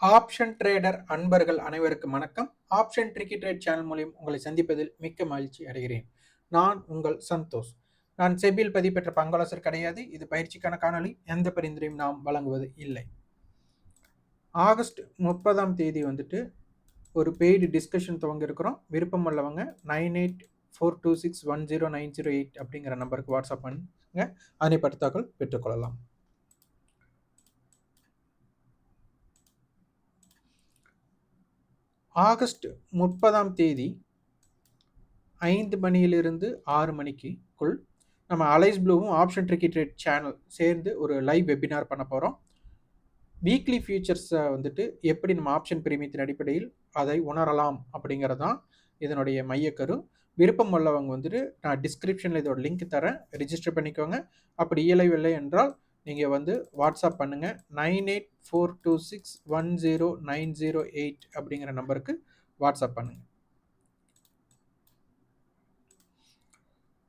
Option trader அன்பர்கள் அனைவருக்கும் வணக்கம். ஆப்ஷன் ட்ரிக்கி ட்ரேட் சேனல் மூலியம் உங்களை சந்திப்பதில் மிக்க மகிழ்ச்சி அடைகிறேன். நான் உங்கள் சந்தோஷ். நான் செபியில் பதிவு பெற்ற பங்காளர் கிடையாது. இது பயிற்சிக்கான காணொலி. எந்த பரிந்துரையும் நாம் வழங்குவது இல்லை. ஆகஸ்ட் 30ஆம் தேதி வந்துட்டு ஒரு பெய்டு டிஸ்கஷன் துவங்க இருக்கிறோம். விருப்பம் உள்ளவங்க 9842610908 அப்படிங்கிற நம்பருக்கு வாட்ஸ்அப் பண்ணுங்க. தனிப்பட்ட தகவல் பெற்றுக்கொள்ளலாம். ஆகஸ்ட் 30ஆம் தேதி 5 மணியிலிருந்து 6 மணிக்குள் நம்ம அலைஸ் ப்ளூவும் ஆப்ஷன் ட்ரிக்கி ட்ரேட் சேனல் சேர்ந்து ஒரு லைவ் வெபினார் பண்ண போகிறோம். வீக்லி ஃபியூச்சர்ஸை வந்துட்டு எப்படி நம்ம ஆப்ஷன் பிரீமியத்தின் அடிப்படையில் அதை உணரலாம் அப்படிங்கிறது தான் இதனுடைய மையக்கரு. விருப்பம் உள்ளவங்க வந்துட்டு நான் டிஸ்கிரிப்ஷனில் இதோட லிங்க் தரேன், ரிஜிஸ்டர் பண்ணிக்கோங்க. அப்படி இயலவில்லை என்றால் நீங்கள் வந்து வாட்ஸ்அப் பண்ணுங்கள். 9842610908 அப்படிங்கிற நம்பருக்கு வாட்ஸ்அப் பண்ணுங்கள்.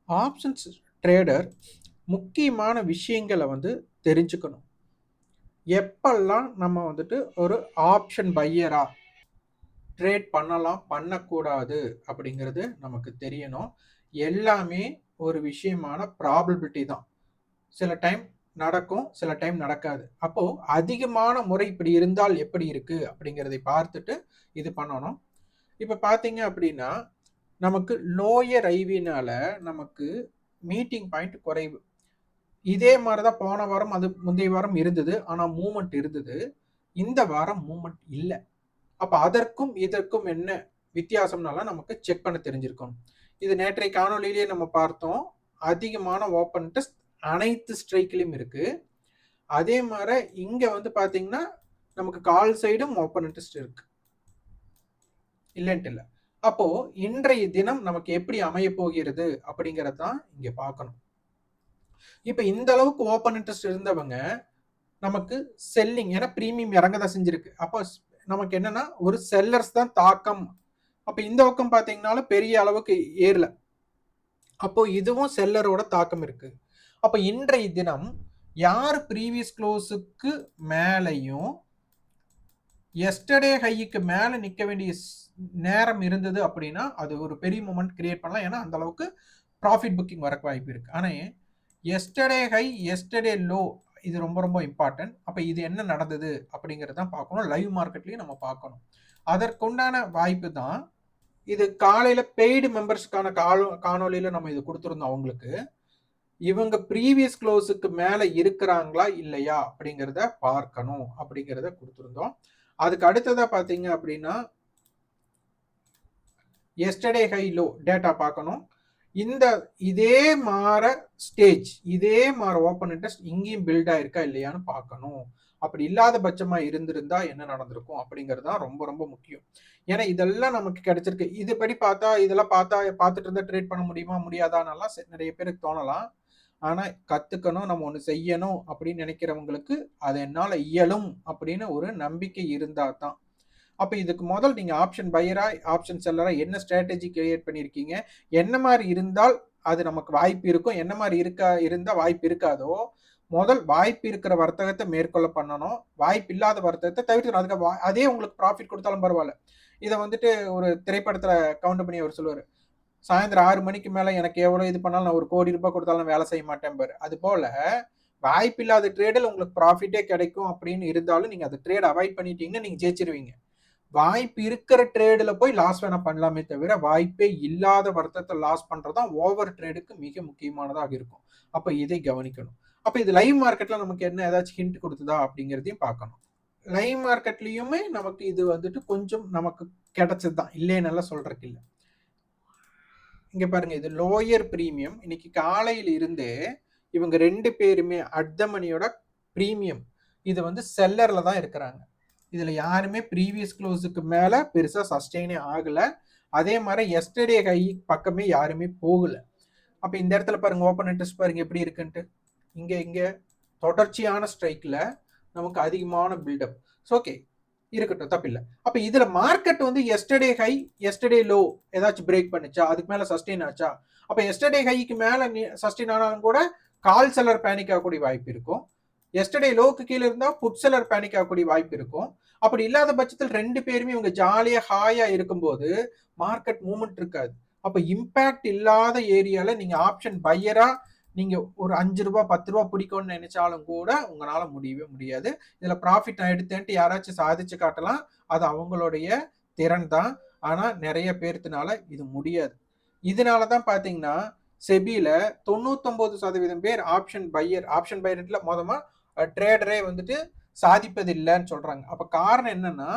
ஆப்ஷன்ஸ் ட்ரேடர் முக்கியமான விஷயங்களை வந்து தெரிஞ்சுக்கணும். எப்பெல்லாம் நம்ம வந்துட்டு ஒரு ஆப்ஷன் பையரா ட்ரேட் பண்ணலாம் பண்ணக்கூடாது அப்படிங்கிறது நமக்கு தெரியணும். எல்லாமே ஒரு விஷயமான ப்ராபபிலிட்டி தான். சில டைம் நடக்கும், சில டைம் நடக்காது. அப்போ அதிகமான முறை இப்படி இருந்தால் எப்படி இருக்கு அப்படிங்கிறதை பார்த்துட்டு இது பண்ணணும். இப்போ பார்த்தீங்க அப்படின்னா நமக்கு லோயர் ஐவினால நமக்கு மீட்டிங் பாயிண்ட் குறைவு. இதே மாதிரி தான் போன வாரம் அது முந்தைய வாரம் இருந்தது. ஆனால் மூமெண்ட் இருந்தது. இந்த வாரம் மூமெண்ட் இல்லை. அப்போ அதற்கும் இதற்கும் என்ன வித்தியாசம்னாலாம் நமக்கு செக் பண்ண தெரிஞ்சிருக்கும். இது நேற்றைய காணொலியிலேயே நம்ம பார்த்தோம். அதிகமான ஓப்பன் டெஸ்ட் அனைத்து ஸ்ட்ரைக்லையும் இருக்கு. அதே மாதிரி இங்க வந்து பாத்தீங்கன்னா நமக்கு கால் சைடும் ஓப்பன் டெஸ்ட் இருக்கு, இல்லைன்ட்டு இல்லை. அப்போ இன்றைய தினம் நமக்கு எப்படி அமைய போகிறது அப்படிங்கறது தான் இங்க பார்க்கணும். இப்ப இந்த அளவுக்கு ஓப்பன் இன்ட்ரெஸ்ட் இருந்தவங்க நமக்கு செல்லிங், ஏன்னா பிரீமியம் இறங்கதான் செஞ்சிருக்கு. அப்போ நமக்கு என்னன்னா ஒரு செல்லர்ஸ் தான் தாக்கம். அப்ப இந்த பக்கம் பாத்தீங்கன்னாலும் பெரிய அளவுக்கு ஏறல. அப்போ இதுவும் செல்லரோட தாக்கம் இருக்கு. அப்ப இன்றைய தினம் யார் ப்ரீவியஸ் க்ளோஸுக்கு மேலையும் எஸ்டர்டே ஹைக்கு மேல நிக்க வேண்டிய நேரம் இருந்தது அப்படின்னா அது ஒரு பெரிய மூமெண்ட் கிரியேட் பண்ணலாம். ஏன்னா அந்த அளவுக்கு ப்ராஃபிட் புக்கிங் வரக்கு வாய்ப்பு இருக்கு. ஆனா எஸ்டர்டே ஹை எஸ்டர்டே லோ இது ரொம்ப ரொம்ப இம்பார்ட்டன்ட். அப்ப இது என்ன நடந்தது அப்படிங்கறத பார்க்கணும். லைவ் மார்க்கெட்லயும் நம்ம பார்க்கணும். அதற்குண்டான வாய்ப்பு தான் இது. காலையில பெய்டு மெம்பர்ஸ்க்கான காணொலியில நம்ம இது கொடுத்துருந்தோம். அவங்களுக்கு இவங்க ப்ரீவியஸ் க்ளோஸுக்கு மேல இருக்கிறாங்களா இல்லையா அப்படிங்கிறத பார்க்கணும் அப்படிங்கிறத கொடுத்துருந்தோம். அதுக்கு அடுத்ததா பாத்தீங்க அப்படின்னா எஸ்டர்டே ஹை லோ டேட்டா பார்க்கணும். இதே மாற ஸ்டேஜ், இதே மாற ஓப்பன் இன்ட்ரெஸ்ட் இங்கேயும் பில்ட் ஆயிருக்கா இல்லையான்னு பார்க்கணும். அப்படி இல்லாத பட்சமா இருந்திருந்தா என்ன நடந்திருக்கும் அப்படிங்கிறது தான் ரொம்ப ரொம்ப முக்கியம். ஏன்னா இதெல்லாம் நமக்கு கிடைச்சிருக்கு. இதுபடி பார்த்தா இதெல்லாம் பார்த்துட்டு இருந்தா ட்ரேட் பண்ண முடியுமா முடியாதான்னெல்லாம் நிறைய பேருக்கு தோணலாம். ஆனா கத்துக்கணும், நம்ம ஒண்ணு செய்யணும் அப்படின்னு நினைக்கிறவங்களுக்கு அது என்னால இயலும் அப்படின்னு ஒரு நம்பிக்கை இருந்தா தான். அப்ப இதுக்கு முதல் நீங்க ஆப்ஷன் பையரா ஆப்ஷன் செல்லரா என்ன ஸ்ட்ராட்டஜி கிரியேட் பண்ணிருக்கீங்க, என்ன மாதிரி இருந்தால் அது நமக்கு வாய்ப்பு இருக்கும், என்ன மாதிரி இருந்தா வாய்ப்பு இருக்காதோ முதல் வாய்ப்பு இருக்கிற வர்த்தகத்தை மேற்கொள்ள பண்ணணும். வாய்ப்பு இல்லாத வர்த்தகத்தை தவிர்க்கணும். அதுக்கு அதே உங்களுக்கு ப்ராஃபிட் கொடுத்தாலும் பரவாயில்ல. இதை வந்துட்டு ஒரு திரைப்படத்துல கவுண்ட் பண்ணி அவர் சொல்லுவாரு, சாயந்தரம் 6 மணிக்கு மேல எனக்கு எவ்வளவு இது பண்ணாலும் நான் 1 கோடி ரூபாய் கொடுத்தாலும் வேலை செய்ய மாட்டேன் பாரு. அது போல வாய்ப்பு இல்லாத ட்ரேடில் உங்களுக்கு ப்ராஃபிட்டே கிடைக்கும் அப்படின்னு இருந்தாலும் நீங்க அந்த ட்ரேட் அவாய்ட் பண்ணிட்டீங்கன்னா நீங்க ஜெயிச்சிருவீங்க. வாய்ப்பு இருக்கிற ட்ரேடுல போய் லாஸ் வேணா பண்ணலாமே தவிர வாய்ப்பே இல்லாத வர்த்தகத்தை லாஸ் பண்றதுதான் ஓவர் ட்ரேடுக்கு மிக முக்கியமானதாக இருக்கும். அப்ப இதை கவனிக்கணும். அப்ப இது லைவ் மார்க்கெட்ல நமக்கு என்ன ஏதாச்சும் ஹிண்ட் கொடுத்ததா அப்படிங்கிறதையும் பார்க்கணும். லைவ் மார்க்கெட்லயுமே நமக்கு இது வந்துட்டு கொஞ்சம் நமக்கு கிடைச்சதுதான், இல்லைன்னு எல்லாம் சொல்றதுக்கு இல்லை. இங்க பாருங்க, இது லோயர் பிரீமியம். இன்னைக்கு காலையில இருந்தே இவங்க 2 பேருமே அட் த மணியோட பிரீமியம் இது வந்து செல்லர்ல தான் இருக்கிறாங்க. இதுல யாருமே ப்ரீவியஸ் க்ளோஸுக்கு மேல பெருசா சஸ்டெயினே ஆகல. அதே மாதிரி எஸ்டர்டே ஹை பக்கமே யாருமே போகல. அப்ப இந்த இடத்துல பாருங்க ஓப்பன் இன்ட்ரெஸ்ட் பாருங்க எப்படி இருக்குன்ட்டு. இங்க தொடர்ச்சியான ஸ்ட்ரைக்ல நமக்கு அதிகமான பில்டப். ஓகே இருக்கட்டும், தப்பில்லை. அப்ப இதுல மார்க்கெட் வந்து எஸ்டர்டே ஹை எஸ்டர்டே லோ ஏதாச்சும் பிரேக் பண்ணுச்சா, அதுக்கு மேல சஸ்டெயின் ஆச்சா? அப்ப எஸ்டர்டே ஹைக்கு மேல சஸ்டெயின் ஆனாலும் கூட கால் செல்லர் பேனிக் ஆகக்கூடிய வாய்ப்பு இருக்கும். எஸ்டர்டே லோக்கு கீழே இருந்தா புட் செல்லர் பேனிக் ஆகக்கூடிய வாய்ப்பு இருக்கும். அப்படி இல்லாத பட்சத்தில் 2 பேருமே இவங்க ஜாலியா ஹாயா இருக்கும்போது மார்க்கெட் மூவ்மெண்ட் இருக்காது. அப்ப இம்பாக்ட் இல்லாத ஏரியால நீங்க ஆப்ஷன் பையரா நீங்க ஒரு ரூ. 5 ரூ. 10 பிடிக்கும்னு நினைச்சாலும் கூட உங்களால முடியவே முடியாது. இதுல ப்ராஃபிட் நான் எடுத்தேன்ட்டு யாராச்சும் சாதிச்சு காட்டலாம். அது அவங்களுடைய திறன் தான். ஆனா நிறைய பேர்த்துனால இது முடியாது. இதனால தான் பாத்தீங்கன்னா செபில 99% பேர் ஆப்ஷன் பையர்ல மொதமா ட்ரேடரே வந்துட்டு சாதிப்பதில்லைன்னு சொல்றாங்க. அப்ப காரணம் என்னன்னா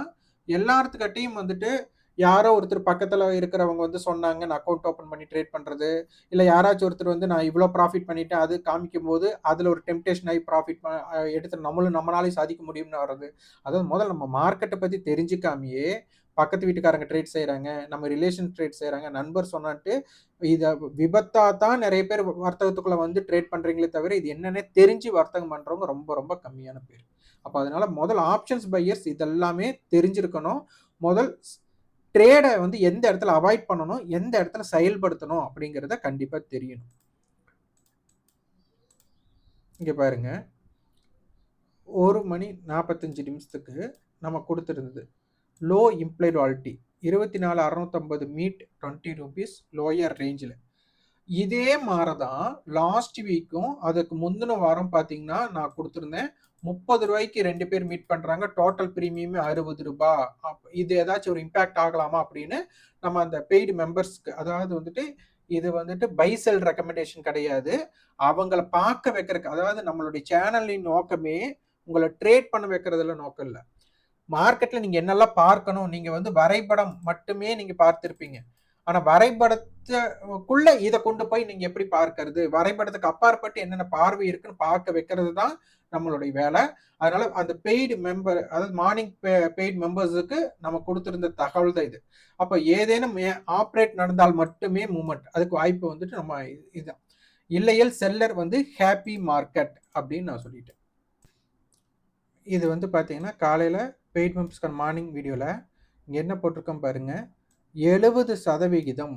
எல்லாத்துக்கிட்டையும் வந்துட்டு யாரோ ஒருத்தர் பக்கத்துல இருக்கிறவங்க வந்து சொன்னாங்க நான் அக்கௌண்ட் ஓபன் பண்ணி ட்ரேட் பண்றது, இல்ல யாராச்சும் ஒருத்தர் வந்து நான் இவ்வளவு ப்ராஃபிட் பண்ணிட்டேன் அது காமிக்கும் போது அதுல ஒரு டெம்டேஷன் ஆகி ப்ராஃபிட் எடுத்து நம்மளாலே சாதிக்க முடியும்னு வர்றது. அதாவது முதல்ல நம்ம மார்க்கெட்டை பத்தி தெரிஞ்சுக்காமையே பக்கத்து வீட்டுக்காரங்க ட்ரேட் செய்யறாங்க, நம்ம ரிலேஷன் ட்ரேட் செய்யறாங்க, நண்பர் சொன்னான்ட்டு இத விபத்தா தான் நிறைய பேர் வர்த்தகத்துக்குள்ள வந்து ட்ரேட் பண்றீங்களே தவிர இது என்னன்னே தெரிஞ்சு வர்த்தகம் பண்றவங்க ரொம்ப ரொம்ப கம்மியான பேர். அப்ப அதனால முதல் ஆப்ஷன்ஸ் பையர்ஸ் இதெல்லாமே தெரிஞ்சிருக்கணும். முதல் ட்ரேடை வந்து எந்த இடத்துல அவாய்ட் பண்ணணும், எந்த இடத்துல செயல்படுத்தணும் அப்படிங்கிறத கண்டிப்பா தெரியணும். இங்க பாருங்க 1:45 நம்ம கொடுத்திருந்தது லோ இம்ப்ளைட் வாலிட்டி 24,650 மீட் 20 ரூபீஸ் லோயர் ரேஞ்சில். இதே மாதிரிதான் லாஸ்ட் வீக்கும் அதுக்கு முந்தின வாரம் பார்த்தீங்கன்னா நான் கொடுத்துருந்தேன் 30 ரூபாய்க்கு 2 பேர் மீட் பண்றாங்க, டோட்டல் பிரீமியம் 60 ரூபாய். இது ஏதாச்சும் ஒரு இம்பாக்ட் ஆகலாமா அப்படின்னு நம்ம அந்த பெய்டு மெம்பர்ஸ்க்கு, அதாவது வந்துட்டு இது வந்துட்டு பை செல் ரெக்கமெண்டேஷன் கிடையாது, அவங்கள பார்க்க வைக்கிறதுக்கு. அதாவது நம்மளுடைய சேனலின் நோக்கமே உங்களை ட்ரேட் பண்ண வைக்கிறதுல நோக்கம் இல்லை. மார்க்கெட்ல நீங்க என்னெல்லாம் பார்க்கணும், நீங்க வந்து வரைபடம் மட்டுமே நீங்க பார்த்திருப்பீங்க. ஆனா வரைபடத்துக்குள்ள இதை கொண்டு போய் நீங்க எப்படி பார்க்கறது, வரைபடத்துக்கு அப்பாற்பட்டு என்னென்ன பார்வை இருக்குன்னு பார்க்க வைக்கிறது தான் நம்மளுடைய வேலை. அதனால அந்த பெய்டு மெம்பர், அதாவது மார்னிங் பெய்டு மெம்பர்ஸுக்கு நம்ம கொடுத்திருந்த தகவல் தான் இது. அப்ப ஏதேனும் ஆப்ரேட் நடந்தால் மட்டுமே மூவ்மெண்ட், அதுக்கு வாய்ப்பு வந்துட்டு நம்ம இதுதான். இல்லையல் செல்லர் வந்து ஹாப்பி மார்க்கெட் அப்படின்னு நான் சொல்லிட்டேன். இது வந்து பார்த்தீங்கன்னா காலையில் பெய்ட் மெம்பர்ஸ்க்கான மார்னிங் வீடியோவில் இங்கே என்ன போட்டிருக்கோம் பாருங்கள், 70%,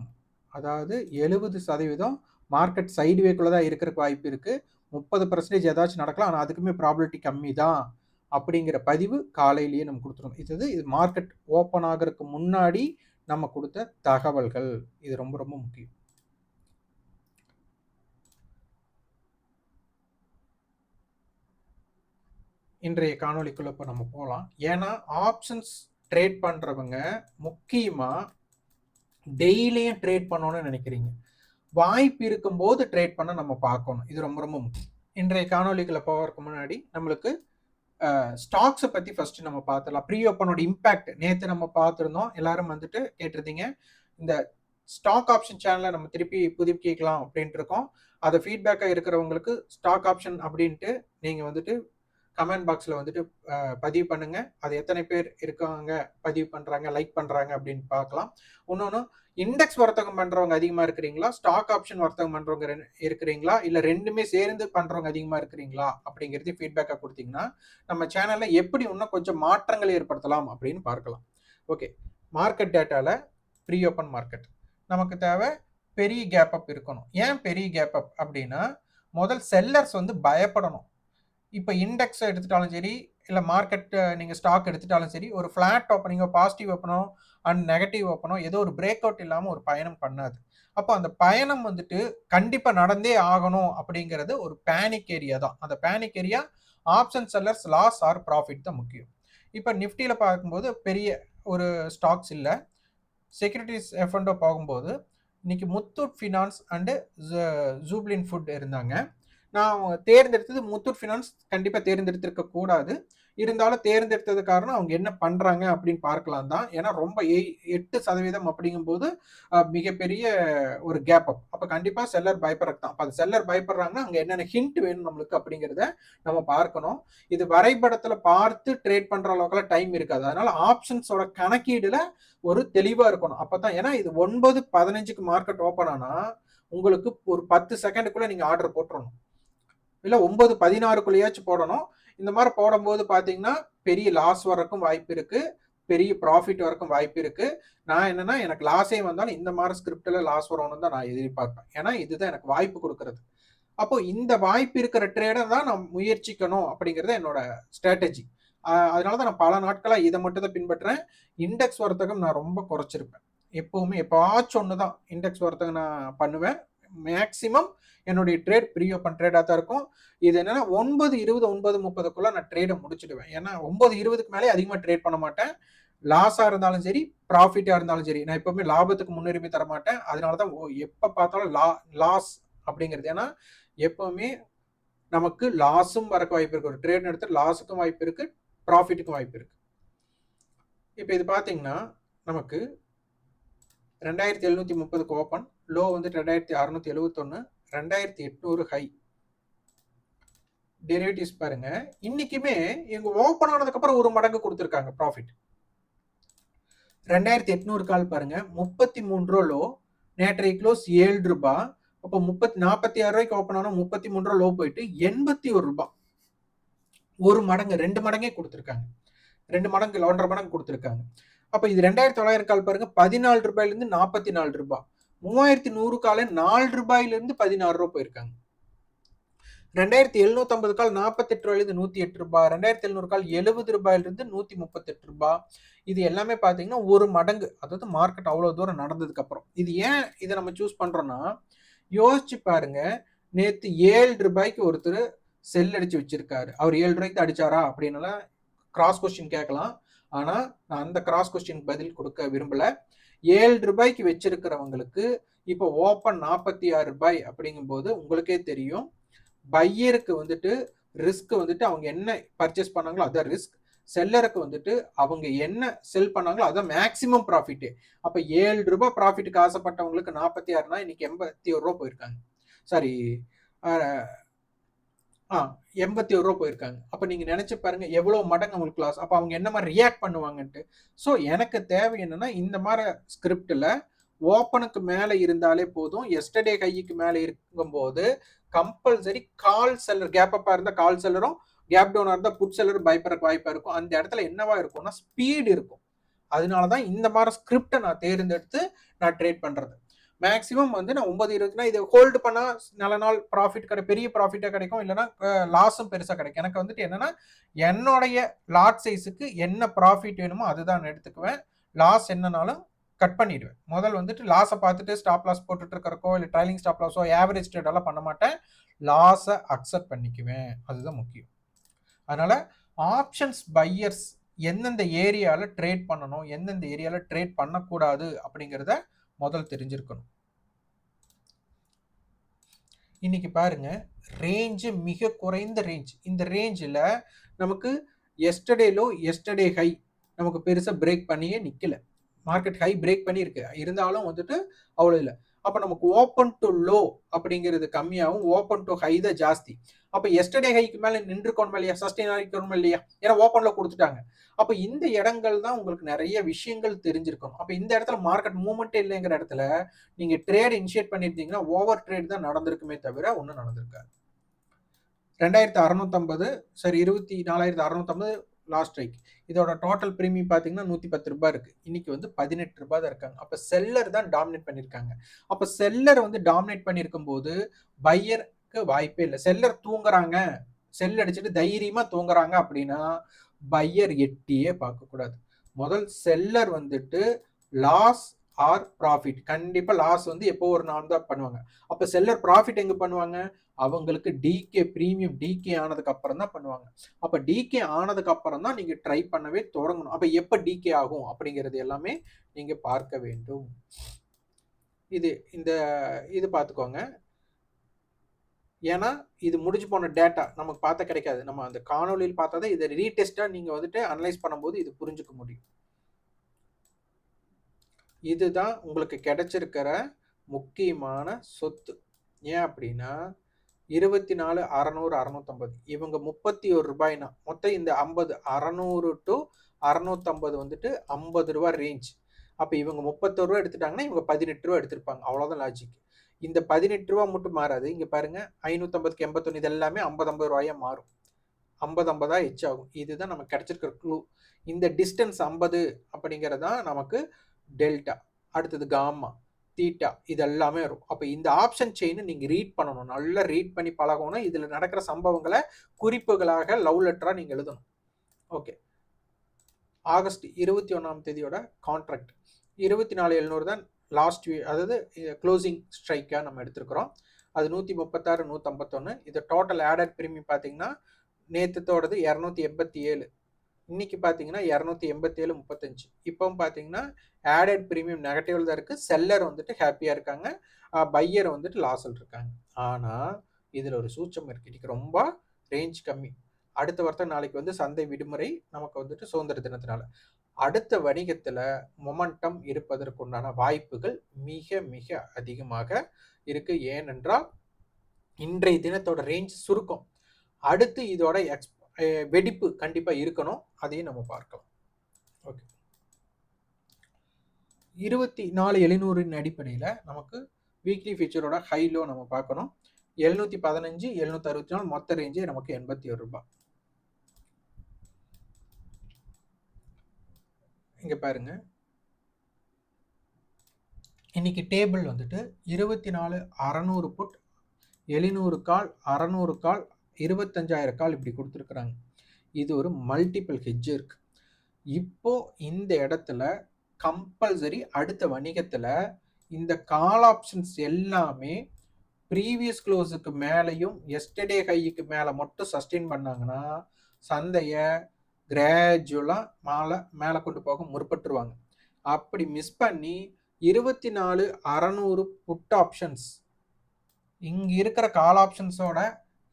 அதாவது 70% மார்க்கெட் சைடுவேக்குள்ளே தான் இருக்கிறக்கு வாய்ப்பு இருக்குது, 30% ஏதாச்சும் நடக்கலாம், ஆனால் அதுக்குமே ப்ராபபிலிட்டி கம்மி தான் அப்படிங்கிற பதிவு காலையிலேயே நம்ம கொடுத்துருவோம். இது மார்க்கெட் ஓப்பன் ஆகிறதுக்கு முன்னாடி நம்ம கொடுத்த தகவல்கள். இது ரொம்ப ரொம்ப முக்கியம். இன்றைய காணொலிக்குள்ள இப்போ நம்ம போகலாம். ஏன்னா ஆப்ஷன்ஸ் ட்ரேட் பண்றவங்க முக்கியமா டெய்லியும் ட்ரேட் பண்ணணும்னு நினைக்கிறீங்க, வாய்ப்பு இருக்கும்போது ட்ரேட் பண்ண நம்ம பார்க்கணும். இது ரொம்ப ரொம்ப முக்கியம். இன்றைய காணொலிக்குள்ள போகிறதுக்கு முன்னாடி நம்மளுக்கு ஸ்டாக்ஸை பற்றி ஃபர்ஸ்ட் நம்ம பார்த்துடலாம். ப்ரீ ஓப்பனோட இம்பாக்ட் நேற்று நம்ம பார்த்துருந்தோம், எல்லாரும் வந்துட்டு கேட்டிருந்தீங்க. இந்த ஸ்டாக் ஆப்ஷன் சேனலை நம்ம திருப்பி புதுப்பிக்கலாம் அப்படின்ட்டு இருக்கோம். அதை ஃபீட்பேக்காக இருக்கிறவங்களுக்கு ஸ்டாக் ஆப்ஷன் அப்படின்ட்டு நீங்கள் வந்துட்டு கமெண்ட் பாக்ஸில் வந்துட்டு பதிவு பண்ணுங்க. அது எத்தனை பேர் இருக்காங்க பதிவு பண்ணுறாங்க, லைக் பண்ணுறாங்க அப்படின்னு பார்க்கலாம். இன்னொன்று, இண்டெக்ஸ் வர்த்தகம் பண்ணுறவங்க அதிகமாக இருக்கிறீங்களா, ஸ்டாக் ஆப்ஷன் வர்த்தகம் பண்ணுறவங்க இருக்கிறீங்களா, இல்லை ரெண்டுமே சேர்ந்து பண்ணுறவங்க அதிகமாக இருக்கிறீங்களா அப்படிங்கிறது ஃபீட்பேக்காக கொடுத்தீங்கன்னா நம்ம சேனலில் எப்படி இன்னும் கொஞ்சம் மாற்றங்கள் ஏற்படுத்தலாம் அப்படின்னு பார்க்கலாம். ஓகே, மார்க்கெட் டேட்டாவில் ப்ரீ ஓப்பன் மார்க்கெட் நமக்கு தேவை பெரிய கேப் அப் இருக்கணும். ஏன் பெரிய கேப் அப் அப்படின்னா, முதல் செல்லர்ஸ் வந்து பயப்படணும். இப்போ இண்டெக்ஸ் எடுத்துட்டாலும் சரி, இல்லை மார்க்கெட் நீங்கள் ஸ்டாக் எடுத்துட்டாலும் சரி, ஒரு ஃப்ளாட் ஓப்பனிங்கோ பாசிட்டிவ் ஓப்பனோ அண்ட் நெகட்டிவ் ஓப்பனோ ஏதோ ஒரு பிரேக் அவுட் இல்லாமல் ஒரு பயணம் பண்ணாது. அப்போ அந்த பயணம் வந்துட்டு கண்டிப்பாக நடந்தே ஆகணும் அப்படிங்கிறது ஒரு பேனிக் ஏரியா தான். அந்த panic area option sellers loss or profit தான் முக்கியம். இப்போ நிஃப்டியில் பார்க்கும்போது பெரிய ஒரு ஸ்டாக்ஸ் இல்லை. செக்யூரிட்டிஸ் எஃப்என்டோ போகும்போது இன்னைக்கு முத்தூட் ஃபினான்ஸ் அண்டு ஜூப்ளின் ஃபுட் இருந்தாங்க. நான் தேர்ந்தெடுத்தது முத்தூட் ஃபினான்ஸ் கண்டிப்பாக தேர்ந்தெடுத்திருக்க கூடாது, இருந்தாலும் தேர்ந்தெடுத்தது காரணம் அவங்க என்ன பண்ணுறாங்க அப்படின்னு பார்க்கலாம் தான். ஏன்னா ரொம்ப 8% அப்படிங்கும்போது மிகப்பெரிய ஒரு கேப் அப். அப்போ கண்டிப்பாக செல்லர் பயப்படுறது தான். அப்போ அது செல்லர் பயப்படுறாங்கன்னா அங்கே என்னென்ன ஹிண்ட் வேணும் நம்மளுக்கு அப்படிங்கிறத நம்ம பார்க்கணும். இது வரைபடத்தில் பார்த்து ட்ரேட் பண்ணுற அளவுக்குலாம் டைம் இருக்காது. அதனால ஆப்ஷன்ஸோட கணக்கீடுல ஒரு தெளிவாக இருக்கணும். அப்போ தான், ஏன்னா இது 9:15 மார்க்கெட் ஓப்பன் ஆனால் உங்களுக்கு ஒரு 10 செகண்டுக்குள்ளே நீங்கள் ஆர்டர் போட்டுறணும், இல்லை 9:16 போடணும். இந்த மாதிரி போடும்போது பார்த்தீங்கன்னா பெரிய லாஸ் வரக்கும் வாய்ப்பு இருக்கு, பெரிய ப்ராஃபிட் வரக்கும் வாய்ப்பு இருக்கு. நான் என்னன்னா எனக்கு லாஸே வந்தாலும் இந்த மாதிரி ஸ்கிரிப்டில் லாஸ் வரணும்னு தான் நான் எதிர்பார்ப்பேன். ஏன்னா இதுதான் எனக்கு வாய்ப்பு கொடுக்கறது. அப்போ இந்த வாய்ப்பு இருக்கிற ட்ரேடர் தான் நான் முயற்சிக்கணும் அப்படிங்கிறது என்னோட ஸ்ட்ராட்டஜி. அதனால தான் நான் பல நாட்களா இதை மட்டும் தான் பின்பற்றேன். இண்டெக்ஸ் வர்த்தகம் நான் ரொம்ப குறைச்சிருப்பேன். எப்பவுமே எப்பவாச்சும் ஒன்று தான் இண்டெக்ஸ் வர்த்தகம் நான் பண்ணுவேன். மேக்சிமம் என்னுடைய ட்ரேட் ப்ரீ ஓப்பன் ட்ரேடாக தான் இருக்கும். இது என்னன்னா 9:20 9:30க்குள்ள நான் ட்ரேடை முடிச்சிடுவேன். ஏன்னா 9:20க்கு மேலே அதிகமாக ட்ரேட் பண்ண மாட்டேன். லாஸாக இருந்தாலும் சரி, ப்ராஃபிட்டாக இருந்தாலும் சரி, நான் எப்பவுமே லாபத்துக்கு முன்னுரிமை தர மாட்டேன். அதனால தான் எப்போ பார்த்தாலும் லாஸ் அப்படிங்கிறது. ஏன்னா எப்பவுமே நமக்கு லாஸும் வரக்கு வாய்ப்பு இருக்கு. ஒரு ட்ரேட் எடுத்து லாஸுக்கும் வாய்ப்பு இருக்கு, ப்ராஃபிட்டுக்கும் வாய்ப்பு இருக்கு. இப்போ இது பார்த்தீங்கன்னா நமக்கு 2730க்கு ஓப்பன், லோ வந்து 2671, 2800 ஹை. டெரிவேட்டிவ்ஸ் பாருங்க, இன்னைக்குமே எங்க ஓப்பன் ஆனதுக்கு அப்புறம் ஒரு மடங்கு கொடுத்துருக்காங்க ப்ராஃபிட். 2800 கால் பாருங்க, 33 ரூபா லோ, நேற்றைய க்ளோஸ் 7 ரூபாய். அப்போ 46 ரூபாய்க்கு ஓப்பன் ஆனா 33 ரூபா லோ போயிட்டு 81 ரூபாய். ஒரு மடங்கு 2 மடங்கே கொடுத்துருக்காங்க. 2 மடங்கு 1.5 மடங்கு கொடுத்துருக்காங்க. அப்ப இது 2900 கால் பாருங்க, 14 ரூபாயிலிருந்து 44 ரூபாய். 3100 கால 4 ரூபாயிலிருந்து 16 ரூபாய் போயிருக்காங்க. 2750 கால் 48 ரூபாயிலிருந்து 108 ரூபாய். 2700 கால் 70 ரூபாயிலிருந்து 138 ரூபாய். இது எல்லாமே பாத்தீங்கன்னா ஒரு மடங்கு. அதாவது மார்க்கெட் அவ்வளவு தூரம் நடந்ததுக்கு அப்புறம். இது ஏன் இதை நம்ம சூஸ் பண்றோம்னா, யோசிச்சு பாருங்க, நேத்து 7 ரூபாய்க்கு ஒருத்தர் செல் அடிச்சு வச்சிருக்காரு. அவர் 7 ரூபாய்க்கு அடிச்சாரா அப்படின்னு கிராஸ் கொஸ்டின் கேட்கலாம். ஆனா நான் அந்த கிராஸ் கொஸ்டின் பதில் கொடுக்க விரும்பல. 7 ரூபாய்க்கு வச்சிருக்கிறவங்களுக்கு இப்போ ஓப்பன் 46 ரூபாய் அப்படிங்கும் போது உங்களுக்கே தெரியும், பையருக்கு வந்துட்டு ரிஸ்க் வந்துட்டு அவங்க என்ன பர்ச்சேஸ் பண்ணாங்களோ அதான் ரிஸ்க். செல்லருக்கு வந்துட்டு அவங்க என்ன செல் பண்ணாங்களோ அதான் மேக்சிமம் ப்ராஃபிட். அப்ப 7 ரூபாய் ப்ராஃபிட்டுக்கு ஆசைப்பட்டவங்களுக்கு 46னா இன்னைக்கு 81 ரூபாய் போயிருக்காங்க. சாரி, 81 ரூபாய் போயிருக்காங்க. அப்ப நீங்க நினைச்சு பாருங்க எவ்வளவு மடங்கு அவங்களுக்கு லாஸ். அப்ப அவங்க என்ன மாதிரி ரியாக்ட் பண்ணுவாங்கன்ட்டு. ஸோ எனக்கு தேவை என்னன்னா, இந்த மாதிரி ஸ்கிரிப்ட்ல ஓப்பனுக்கு மேல இருந்தாலே போதும். எஸ்டர்டே கைக்கு மேல இருக்கும்போது கம்பல்சரி கால் செல்லர், கேப் அப்பா இருந்தா கால் செல்லரும், கேப் டவுனா இருந்தா புட் செல்லரும் பயப்படுறதுக்கு வாய்ப்பா இருக்கும். அந்த இடத்துல என்னவா இருக்கும்னா ஸ்பீடு இருக்கும். அதனாலதான் இந்த மாதிரி ஸ்கிரிப்டை நான் தேர்ந்தெடுத்து நான் ட்ரேட் பண்றது. மேக்சிமம் வந்து நான் 9:20க்குனா இதை ஹோல்டு பண்ணா நல்ல நாள் ப்ராஃபிட் பெரிய ப்ராஃபிட்டா கிடைக்கும், இல்லைன்னா லாஸும் பெருசா கிடைக்கும். எனக்கு வந்துட்டு என்னன்னா, என்னுடைய லாட் சைஸுக்கு என்ன ப்ராஃபிட் வேணுமோ அதுதான் எடுத்துக்குவேன். லாஸ் என்னன்னாலும் கட் பண்ணிடுவேன். முதல் வந்துட்டு லாஸை பார்த்துட்டு ஸ்டாப் லாஸ் போட்டுட்டு இருக்கிறக்கோ இல்லை ட்ரைலிங் ஸ்டாப் லாஸோ ஆவரேஜ் ட்ரேடெல்லாம் பண்ண மாட்டேன். லாஸை அக்செப்ட் பண்ணிக்குவேன். அதுதான் முக்கியம். அதனால ஆப்ஷன்ஸ் பையர்ஸ் எந்தெந்த ஏரியால ட்ரேட் பண்ணணும், எந்தெந்த ஏரியால ட்ரேட் பண்ணக்கூடாது அப்படிங்கிறத முதல் தெரிஞ்சிருக்கணும். இன்னைக்கு பாருங்க, ரேஞ்சு மிக குறைந்த ரேஞ்ச். இந்த ரேஞ்சில் நமக்கு எஸ்டர்டே லோ எஸ்டர்டே ஹை நமக்கு பெருசாக பிரேக் பண்ணியே நிற்கல. மார்க்கெட் ஹை பிரேக் பண்ணியிருக்கு, இருந்தாலும் வந்துட்டு அவ்வளோ இல்லை. அப்போ நமக்கு ஓப்பன் டு லோ அப்படிங்கிறது கம்மியாகவும் ஓப்பன் டு ஹை தான் ஜாஸ்தி. அப்போ எஸ்டர்டே ஹைக்கு மேலே நின்றுக்கணும் இல்லையா, சஸ்டெயின் ஆகிக்கணும் இல்லையா, ஏன்னா ஓப்பன்ல கொடுத்துட்டாங்க. அப்போ இந்த இடங்கள் தான் உங்களுக்கு நிறைய விஷயங்கள் தெரிஞ்சிருக்கணும். அப்போ இந்த இடத்துல மார்க்கெட் மூவ்மெண்ட்டே இல்லைங்கிற இடத்துல நீங்க ட்ரேட் இனிஷியேட் பண்ணியிருந்தீங்கன்னா ஓவர் ட்ரேட் தான் நடந்திருக்குமே தவிர ஒன்றும் நடந்திருக்காது. 2650, சரி 24,650 லாஸ்ட் ஸ்ட்ரைக். இதோட டோட்டல் பிரீமியம் பார்த்தீங்கன்னா 110 ரூபாய் இருக்கு. இன்னைக்கு வந்து 18 ரூபாய் தான் இருக்காங்க. அப்போ செல்லர் தான் டாமினேட் பண்ணியிருக்காங்க. அப்போ செல்லர் வந்து டாமினேட் பண்ணியிருக்கும் போது பையருக்கு வாய்ப்பே இல்லை. செல்லர் தூங்குறாங்க, செல் அடிச்சுட்டு தைரியமா தூங்குறாங்க அப்படின்னா பையர் எட்டியே பார்க்கக்கூடாது. முதல் செல்லர் வந்துட்டு லாஸ் ஆர் ப்ராஃபிட், கண்டிப்பா லாஸ் வந்து எப்போ ஒரு நாள் தான் பண்ணுவாங்க. அப்ப செல்லர் ப்ராஃபிட் எங்க பண்ணுவாங்க, அவங்களுக்கு டிகே பிரீமியம் டிகே ஆனதுக்கு அப்புறம் தான் பண்ணுவாங்க. அப்ப டிகே ஆனதுக்கு அப்புறம் தான் நீங்க ட்ரை பண்ணவே தொடங்கணும். அப்ப எப்ப டிகே ஆகும் அப்படிங்கிறது எல்லாமே நீங்க பார்க்க வேண்டும். இது பார்த்துக்கோங்க. ஏன்னா இது முடிஞ்சு போன டேட்டா நமக்கு பார்த்த கிடைக்காது. நம்ம அந்த காணொலியில் பார்த்தாதான் இதை ரீடெஸ்டா நீங்க வந்துட்டு அனலைஸ் பண்ணும்போது இது புரிஞ்சுக்க முடியும். இதுதான் உங்களுக்கு கிடைச்சிருக்கிற முக்கியமான சொத்து. ஏன் அப்படின்னா 24, 600, 650 இவங்க 31 ரூபாய்னா மொத்தம் இந்த 50 600 டு 650 வந்துட்டு 50 ரூபாய் ரேஞ்ச். அப்ப இவங்க 31 ரூபா எடுத்துட்டாங்கன்னா இவங்க 18 ரூபா எடுத்திருப்பாங்க. அவ்வளவுதான் லாஜிக். இந்த 18 ரூபா மட்டும் மாறாது. இங்க பாருங்க 550க்கு 81 இது எல்லாமே 50 ரூபாயா மாறும். 50 எச் ஆகும். இதுதான் நமக்கு கிடைச்சிருக்கிற க்ளூ. இந்த டிஸ்டன்ஸ் 50 அப்படிங்கறதா நமக்கு டெல்டா. அடுத்தது காமா. தீட்டா இது எல்லாமே வரும். அப்ப இந்த ஆப்ஷன் செயின் நீங்க ரீட் பண்ணணும். நல்லா ரீட் பண்ணி பழகணும். இதுல நடக்கிற சம்பவங்களை குறிப்புகளாக லவ் லெட்டரா நீங்க எழுதணும். ஓகே. ஆகஸ்ட் 21ஆம் தேதியோட கான்ட்ராக்ட் 24,700 தான் லாஸ்ட் அதாவது க்ளோசிங் ஸ்ட்ரைக்கா நம்ம எடுத்திருக்கிறோம். அது 136 151. இது டோட்டல் ஆடட் பிரீமியம் பார்த்தீங்கன்னா நேத்தோடது 287, இன்னைக்கு பார்த்தீங்கன்னா 287 35. இப்பவும் பார்த்தீங்கன்னா ஆடட் பிரீமியம் நெகட்டிவ்ல தான் இருக்கு. செல்லர் வந்துட்டு ஹாப்பியா இருக்காங்க, பையர் வந்துட்டு லாஸ்ல இருக்காங்க. ஆனா இதுல ஒரு சூட்சம் இருக்கு. இன்னைக்கு ரொம்ப ரேஞ்ச் கம்மி. அடுத்த வாரத்தை நாளைக்கு வந்து சந்தை விடுமுறை நமக்கு வந்துட்டு சுதந்திர தினத்தினால அடுத்த வணிகத்துல மொமெண்டம் இருப்பதற்குண்டான வாய்ப்புகள் மிக மிக அதிகமாக இருக்கு. ஏனென்றால் இன்றைய தினத்தோட ரேஞ்ச் சுருக்கம். அடுத்து இதோட வெடிப்பு கண்டிப்பா இருக்கணும். அதையும் நம்ம பார்க்கலாம். ஓகே. 24,700 அடிப்படையில் நமக்கு வீக்லி ஃபியூச்சரோட ஹை லோ நம்ம பார்க்கணும். 715 764 மொத்த ரேஞ்சே நமக்கு 81 ரூபாய். இங்க பாருங்க, இன்னைக்கு டேபிள் வந்துட்டு 24,600 புட், 700 கால், 600 கால், 25,000 கால் இப்படி கொடுத்துருக்குறாங்க. இது ஒரு மல்டிபிள் ஹெட்ஜ் இருக்கு. இப்போ இந்த இடத்துல கம்பல்சரி அடுத்த வணிகத்துல இந்த கால் ஆப்ஷன்ஸ் எல்லாமே ப்ரீவியஸ் க்ளோஸுக்கு மேலையும் எஸ்டர்டே ஹைக்கு மேலே மட்டும் சஸ்டெயின் பண்ணாங்கன்னா சந்தையை கிராஜுவலாக மேலே கொண்டு போக முற்பட்டுருவாங்க. அப்படி மிஸ் பண்ணி 24,600 புட் ஆப்ஷன்ஸ் இங்கே இருக்கிற கால் ஆப்ஷன்ஸோட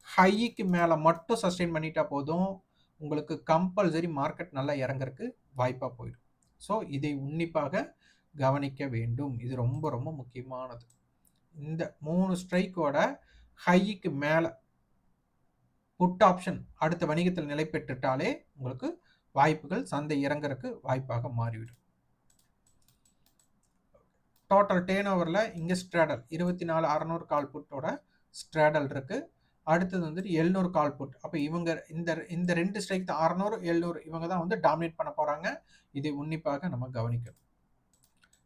ஹைக்கு மேலே மட்டும் சஸ்டெயின் பண்ணிட்டா போதும், உங்களுக்கு கம்பல்சரி மார்க்கெட் நல்லா இறங்குறதுக்கு வாய்ப்பாக போயிடும். ஸோ இதை உன்னிப்பாக கவனிக்க வேண்டும். இது ரொம்ப ரொம்ப முக்கியமானது. இந்த 3 ஸ்ட்ரைக்கோட ஹைக்கு மேலே புட் ஆப்ஷன் அடுத்த வணிகத்தில் நிலை பெற்றுட்டாலே உங்களுக்கு வாய்ப்புகள் சந்தை இறங்குறதுக்கு வாய்ப்பாக மாறிவிடும். டோட்டல் டேர்ன் ஓவரில் இங்கே ஸ்ட்ராடல் 24,600 கால் புட்டோட ஸ்ட்ராடல் இருக்கு. அடுத்தது வந்துட்டு 700 கால் புட். அப்போ இவங்க இந்த 2 ஸ்ட்ரைக் 600 700 இவங்க தான் வந்து டாமினேட் பண்ண போறாங்க. இதை உன்னிப்பாக நம்ம கவனிக்கணும்.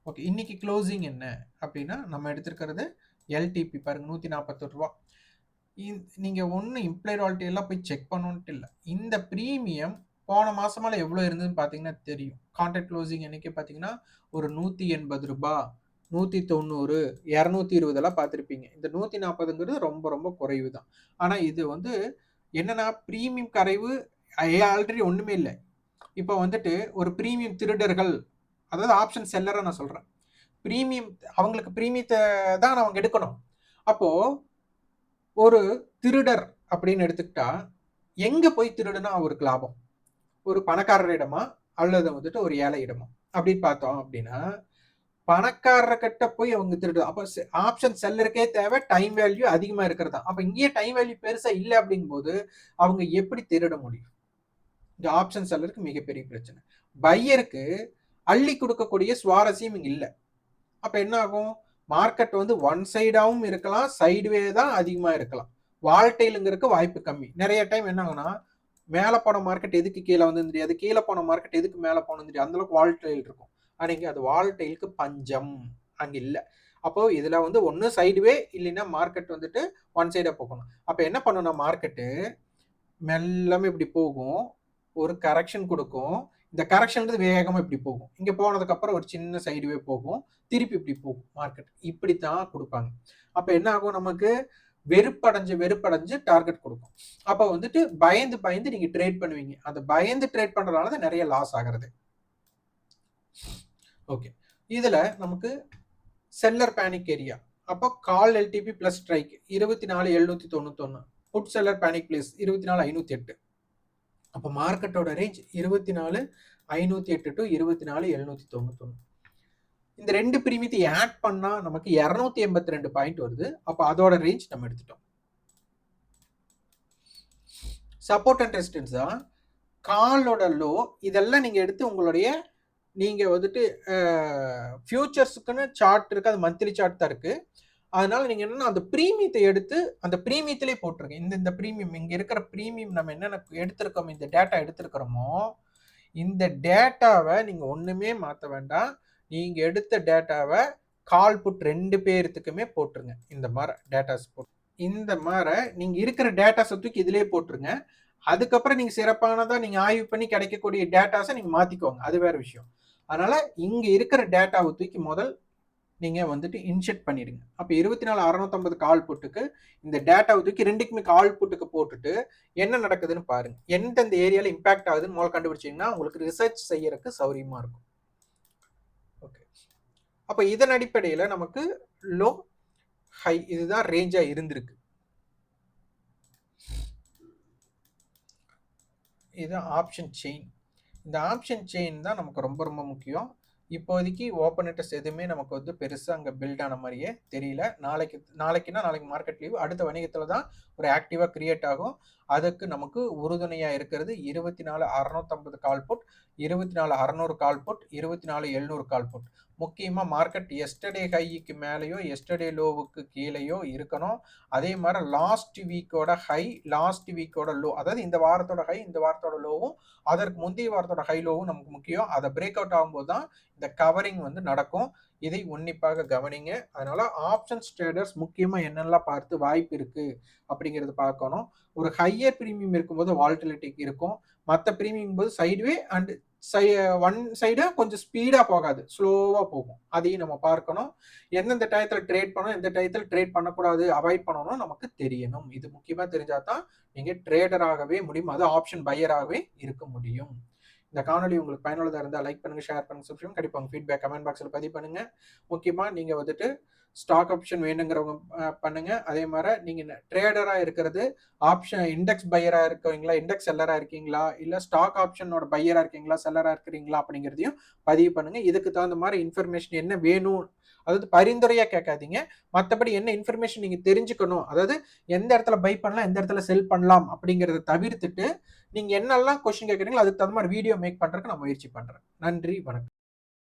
ஓகே. இன்னைக்கு க்ளோசிங் என்ன அப்படின்னா நம்ம எடுத்திருக்கிறது எல்டிபி பாருங்க 141 ரூபா. நீங்கள் ஒன்றும் இம்ப்ளைட் வாலிட்டி எல்லாம் போய் செக் பண்ணணுன்ட்டு இல்லை. இந்த ப்ரீமியம் போன மாதமால எவ்வளோ இருந்ததுன்னு பார்த்தீங்கன்னா தெரியும். கான்ட்ராக்ட் க்ளோசிங் என்னைக்கு பார்த்தீங்கன்னா ஒரு 180 ரூபா, 190, 220 எல்லாம் பார்த்துருப்பீங்க. இந்த 140ங்கிறது ரொம்ப ரொம்ப குறைவு தான். ஆனால் இது வந்து என்னன்னா ப்ரீமியம் கரைவு ஆல்ரெடி ஒன்றுமே இல்லை. இப்போ வந்துட்டு ஒரு ப்ரீமியம் திருடர்கள், அதாவது ஆப்ஷன் செல்லரை நான் சொல்கிறேன், ப்ரீமியம் அவங்களுக்கு ப்ரீமியத்தை தான் அவங்க எடுக்கணும். அப்போது ஒரு திருடர் அப்படின்னு எடுத்துக்கிட்டா எங்கே போய் திருடுனா அவருக்கு லாபம்? ஒரு பணக்காரரிடமா அல்லது வந்துட்டு ஒரு ஏழை இடமா அப்படின்னு பார்த்தோம் அப்படின்னா பணக்காரர்கிட்ட போய் அவங்க திருடு. அப்போ ஆப்ஷன் செல்லருக்கே தேவை டைம் வேல்யூ அதிகமாக இருக்கிறதா. அப்போ இங்கேயே டைம் வேல்யூ பெருசாக இல்லை அப்படிங்கும்போது அவங்க எப்படி திருட முடியும்? இந்த ஆப்ஷன் செல்லருக்கு மிகப்பெரிய பிரச்சனை. பையருக்கு அள்ளி கொடுக்கக்கூடிய சுவாரஸ்யம் இங்கே இல்லை. அப்போ என்ன ஆகும்? மார்க்கெட் வந்து ஒன் சைடாகவும் இருக்கலாம், சைடுவே தான் அதிகமாக இருக்கலாம். வால்டைலுங்கிறதுக்கு வாய்ப்பு கம்மி. நிறைய டைம் என்ன ஆகுனா மேலே போன மார்க்கெட் எதுக்கு கீழே வந்து தெரியாது, கீழே போன மார்க்கெட் எதுக்கு மேலே போனது தெரியாது. அந்தளவுக்கு வால்டைல் இருக்கும். ஆனால் அது வால்டைலுக்கு பஞ்சம் அங்கே இல்லை. அப்போ இதில் வந்து ஒன்று சைடுவே இல்லைன்னா மார்க்கெட் வந்துட்டு ஒன் சைடாக போகணும். அப்போ என்ன பண்ணணும்? மார்க்கெட்டு மெல்லாமே இப்படி போகும், ஒரு கரெக்ஷன் கொடுக்கும். இந்த கரெக்ஷன்றது வேகமாக இப்படி போகும். இங்கே போனதுக்கப்புறம் ஒரு சின்ன சைடுவே போகும், திருப்பி இப்படி போகும். மார்க்கெட் இப்படித்தான் கொடுப்பாங்க. அப்போ என்ன ஆகும்? நமக்கு வெறுப்படைஞ்சு டார்கெட் கொடுக்கும். அப்போ வந்துட்டு பயந்து நீங்கள் ட்ரேட் பண்ணுவீங்க. அந்த பயந்து ட்ரேட் பண்ணுறதுனால தான் நிறைய லாஸ் ஆகிறது. ஓகே. இதில் நமக்கு செல்லர் பேனிக் ஏரியா. அப்போ call LTP plus strike 24,791, put seller panic place 24,508. அப்போ மார்க்கெட்டோட ரேஞ்ச் 24,508 டு 24,791. இந்த 2 பிரீமியத்தை ஆட் பண்ணா நமக்கு 282 பாயிண்ட் வருது. அப்போ அதோட ரேஞ்ச் நம்ம எடுத்துட்டோம். சப்போர்ட் அண்ட் ரெசிஸ்டன்ஸ் தான் காலோட லோ. இதெல்லாம் நீங்க எடுத்து உங்களுடைய நீங்க வந்துட்டு ஃபியூச்சர்ஸுக்குன்னு சார்ட் இருக்கு, அது மந்த்லி சார்ட் தான் இருக்கு. அதனால நீங்க என்னன்னா அந்த பிரீமியத்தை எடுத்து அந்த பிரீமியத்திலே போட்டுருங்க. இந்த பிரீமியம் இங்க இருக்கிற பிரீமியம் நம்ம என்னென்ன எடுத்திருக்கோம், இந்த டேட்டா எடுத்திருக்கிறோமோ இந்த டேட்டாவை நீங்க ஒண்ணுமே மாற்ற வேண்டாம். நீங்க எடுத்த டேட்டாவை கால் புட் 2 பேர்த்துக்குமே போட்டுருங்க. இந்த மாதிரி டேட்டாஸ் போட்டு இந்த மாதிரி நீங்க இருக்கிற டேட்டாஸை தூக்கி இதுலயே போட்டுருங்க. அதுக்கப்புறம் நீங்க சிறப்பானதா நீங்க ஆய்வு பண்ணி கிடைக்கக்கூடிய டேட்டாஸை நீங்க மாத்திக்கோங்க. அது வேற விஷயம். அதனால இங்க இருக்கிற டேட்டாவை தூக்கி முதல் நீங்க வந்துட்டு இன்செர்ட் பண்ணிடுங்க. அப்ப 24,650 கால் புட்டுக்கு இந்த டேட்டாவை தூக்கி 2க்குமே கால் புட்டுக்கு போட்டுட்டு என்ன நடக்குதுன்னு பாருங்க. எந்தெந்த ஏரியால இம்பாக்ட் ஆகுதுன்னு முதல்ல கண்டுபிடிச்சீங்கன்னா உங்களுக்கு ரிசர்ச் செய்யறதுக்கு சௌரியமா இருக்கும். ஓகே. அப்ப இதன் அடிப்படையில நமக்கு லோ ஹை இதுதான் ரேஞ்சா இருந்திருக்கு. இது ஆப்ஷன் செயின். இந்த ஆப்ஷன் செயின் தான் நமக்கு ரொம்ப ரொம்ப முக்கியம். இப்போதைக்கு ஓப்பன் இன்ட்ரெஸ்ட் எதுவுமே நமக்கு வந்து பெருசா அங்க பில்ட் ஆன மாதிரியே தெரியல. நாளைக்கு மார்க்கெட் லீவ். அடுத்த வணிகத்துல தான் ஒரு ஆக்டிவா கிரியேட் ஆகும். அதுக்கு நமக்கு உறுதுணையா இருக்கிறது 24,650 call put, 24,600 call put, 24,700 call put. முக்கியமா மார்க்கெட் எஸ்டர்டே ஹைக்கு மேலேயோ எஸ்டர்டே லோவுக்கு கீழேயோ இருக்கணும். அதே மாதிரி லாஸ்ட் வீக்கோட ஹை, லாஸ்ட் வீக்கோட லோ, அதாவது இந்த வாரத்தோட ஹை, இந்த வாரத்தோட லோவும், அதற்கு முந்தைய வாரத்தோட ஹை லோவும் நமக்கு முக்கியம். அதை பிரேக் அவுட் ஆகும்போது தான் இந்த கவரிங் வந்து நடக்கும். இதை உன்னிப்பாக கவனிங்க. அதனால ஆப்ஷன்ஸ் ட்ரேடர்ஸ் முக்கியமா என்னெல்லாம் பார்த்து வாய்ப்பு இருக்கு அப்படிங்கிறது பார்க்கணும். ஒரு ஹையர் பிரீமியம் இருக்கும்போது வால்டிலிட்டி இருக்கும். மற்ற பிரீமியம் போது சைட்வே அண்ட் ஒன் சைடு கொஞ்சம் ஸ்பீடா போகாது, ஸ்லோவா போகும். அதையும் நம்ம பார்க்கணும். எந்தெந்த டயத்துல ட்ரேட் பண்ணணும், எந்த டயத்துல ட்ரேட் பண்ணக்கூடாது, அவாய்ட் பண்ணணும் நமக்கு தெரியணும். இது முக்கியமா தெரிஞ்சாதான் நீங்க ட்ரேடராகவே முடியும், அது ஆப்ஷன் பையராகவே இருக்க முடியும். இந்த காணொலி உங்களுக்கு பயனுள்ளதா இருந்தால் லைக் பண்ணுங்க, ஷேர் பண்ணுங்க, சப்ஸ்கிரைப் கண்டிப்பா உங்க ஃபீட்பேக் கமெண்ட் பாக்ஸில் பதிவு பண்ணுங்க. முக்கியமா நீங்க வந்துட்டு ஸ்டாக் ஆப்ஷன் வேணுங்கிறவங்க பண்ணுங்க. அதே மாதிரி நீங்க ட்ரேடரா இருக்கிறது ஆப்ஷன் இண்டெக்ஸ் பையரா இருக்கீங்களா, இண்டெக்ஸ் செல்லரா இருக்கீங்களா, இல்ல ஸ்டாக் ஆப்ஷனோட பையரா இருக்கீங்களா, செல்லரா இருக்கிறீங்களா அப்படிங்கிறதையும் பதிவு பண்ணுங்க. இதுக்கு தகுந்த மாதிரி இன்ஃபர்மேஷன் என்ன வேணும், அதாவது பரிந்துரையா கேட்காதீங்க. மற்றபடி என்ன இன்ஃபர்மேஷன் நீங்க தெரிஞ்சுக்கணும், அதாவது எந்த இடத்துல பை பண்ணலாம், எந்த இடத்துல செல் பண்ணலாம் அப்படிங்கிறத தவிர்த்துட்டு நீங்க என்னெல்லாம் கொஸ்டின் கேட்குறீங்களோ அதுக்கு தகுந்த மாதிரி வீடியோ மேக் பண்றதுக்கு நான் முயற்சி பண்றேன். நன்றி, வணக்கம்.